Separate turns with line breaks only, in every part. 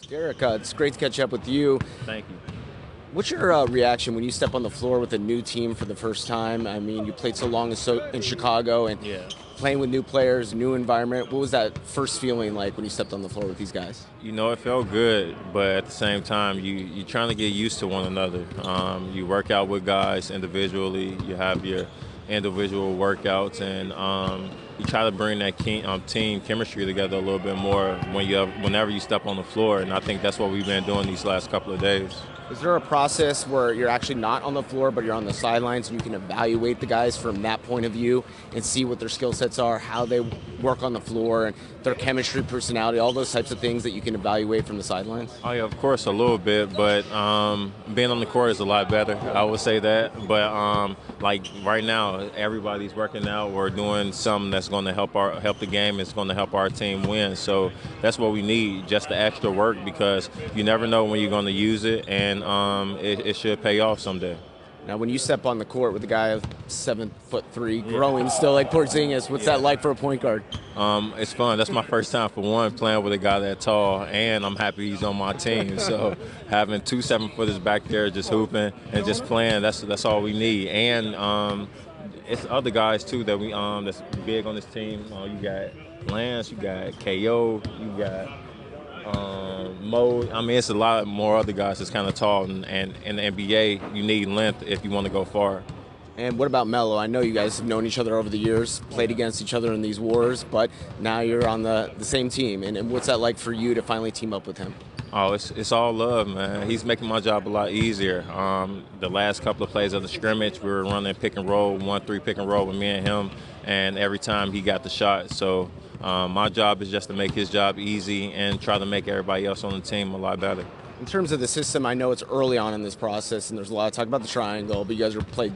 Derek, it's great to catch up with you.
Thank you.
What's your reaction when you step on the floor with a new team for the first time? I mean, you played so long in Chicago and
Yeah.
playing with new players, new environment. What was that first feeling like when you stepped on the floor with these guys?
You know, it felt good, but at the same time, you're trying to get used to one another. You work out with guys individually. You have your individual workouts, and you try to bring that team chemistry together a little bit more whenever you step on the floor. And I think that's what we've been doing these last couple of days.
Is there a process where you're actually not on the floor, but you're on the sidelines and you can evaluate the guys from that point of view and see what their skill sets are, how they work on the floor, and their chemistry, personality, all those types of things that you can evaluate from the sidelines?
Oh yeah, of course, a little bit, but being on the court is a lot better. I would say that. But like right now, everybody's working out or doing something that's going to help the game. It's going to help our team win. So that's what we need, just the extra work, because you never know when you're going to use it, and it should pay off someday.
Now, when you step on the court with a guy of 7'3", growing still like Porzingis, what's that like for a point guard?
It's fun. That's my first time, for one, playing with a guy that tall, and I'm happy he's on my team. So having two 7-footers back there just hooping and just playing, that's all we need. And it's other guys too that we that's big on this team. You got Lance, you got KO, you got Mo. I mean, it's a lot more other guys that's kind of tall, and in the NBA, you need length if you want to go far.
And what about Melo? I know you guys have known each other over the years, played against each other in these wars, but now you're on the same team. And what's that like for you to finally team up with him?
Oh, it's all love, man. He's making my job a lot easier. The last couple of plays of the scrimmage, we were running pick and roll, 1-3 pick and roll with me and him, and every time he got the shot. So my job is just to make his job easy and try to make everybody else on the team a lot better.
In terms of the system, I know it's early on in this process, and there's a lot of talk about the triangle, but you guys are played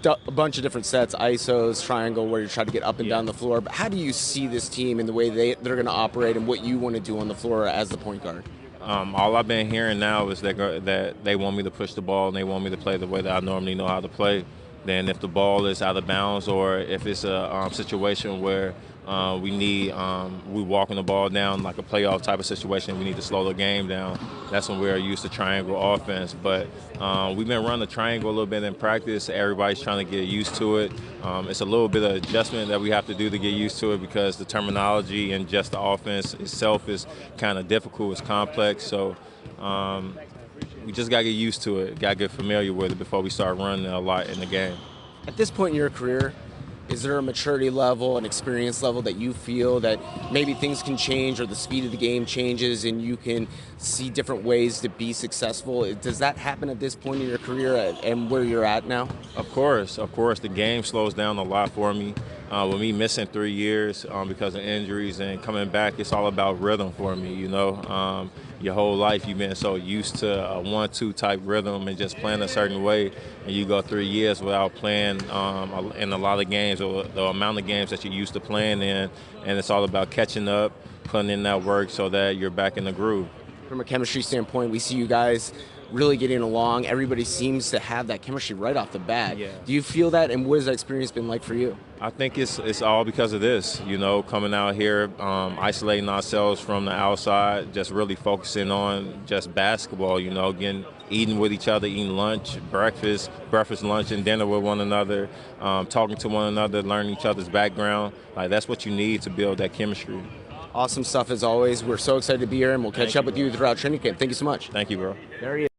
a bunch of different sets, ISOs, triangle, where you try to get up and down the floor. But how do you see this team in the way they're going to operate and what you want to do on the floor as the point guard?
All I've been hearing now is that they want me to push the ball and they want me to play the way that I normally know how to play. Then if the ball is out of bounds, or if it's a situation where we walking the ball down like a playoff type of situation, we need to slow the game down, that's when we're used to triangle offense. But we've been running the triangle a little bit in practice. Everybody's trying to get used to it. It's a little bit of adjustment that we have to do to get used to it, because the terminology and just the offense itself is kind of difficult. It's complex. So we just got to get used to it, got to get familiar with it before we start running a lot in the game.
At this point in your career, is there a maturity level, an experience level that you feel that maybe things can change, or the speed of the game changes and you can see different ways to be successful? Does that happen at this point in your career and where you're at now?
Of course. The game slows down a lot for me. With me missing 3 years because of injuries and coming back, it's all about rhythm for me, you know. Your whole life you've been so used to a 1-2 type rhythm and just playing a certain way, and you go 3 years without playing in a lot of games, or the amount of games that you're used to playing in, and it's all about catching up, putting in that work so that you're back in the groove.
From a chemistry standpoint, we see you guys really getting along. Everybody seems to have that chemistry right off the bat.
Yeah.
Do you feel that, and what has that experience been like for you?
I think it's all because of this, you know, coming out here, isolating ourselves from the outside, just really focusing on just basketball, you know, eating with each other, eating lunch, breakfast, lunch, and dinner with one another, talking to one another, learning each other's background. Like, that's what you need to build that chemistry.
Awesome stuff as always. We're so excited to be here, and we'll catch up with you throughout training camp. Thank you so much.
Thank you, bro.
There he is.